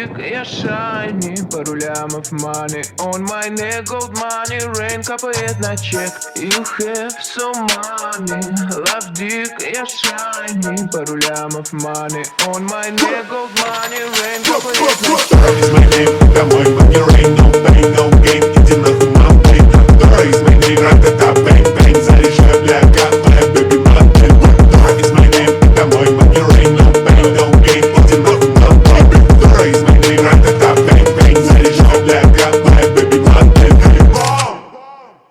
dick, я shiny, пару лямов money on my neck, gold money, rain капает на чек. You have so money, love dick, я shiny, пару лямов money on my neck, gold money, rain капает на чек. Is my name, это мой money rain, no pain, no gain, иди нахуй мампей. Дора is my name, ра-та-та, бэнг-бэнг, заряжаю, бля, капая, baby, мампей. Дора is my name, это мой money rain, no pain, no gain, иди нахуй мампей. Дора is my name, ра-та-та, бэнг-бэнг, заряжаю, бля, капая, baby, мампей.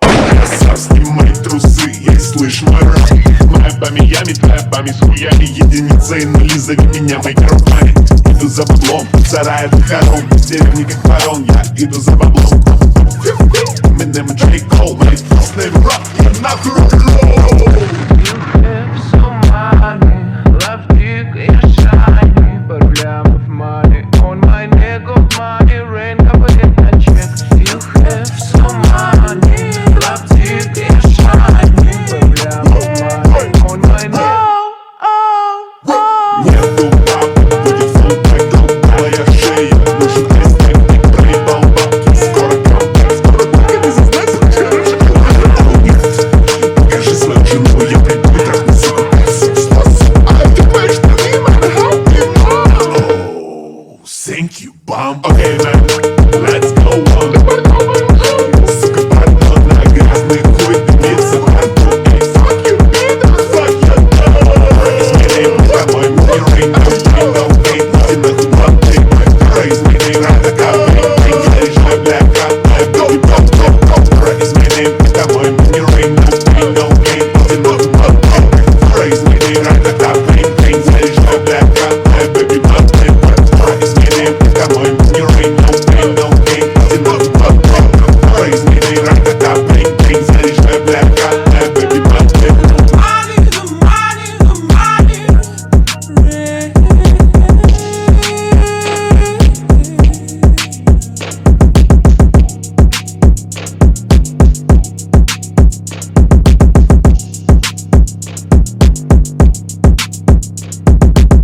Красав, снимай трусы, ей слышь мой рэп. Моя бами-ями, твоя бами с хуями, единицы и нули, зови меня мой герой. Иду за баблом, сарая до хором, в деревне как ворон, я иду за баблом. Eminem и J. Cole, мои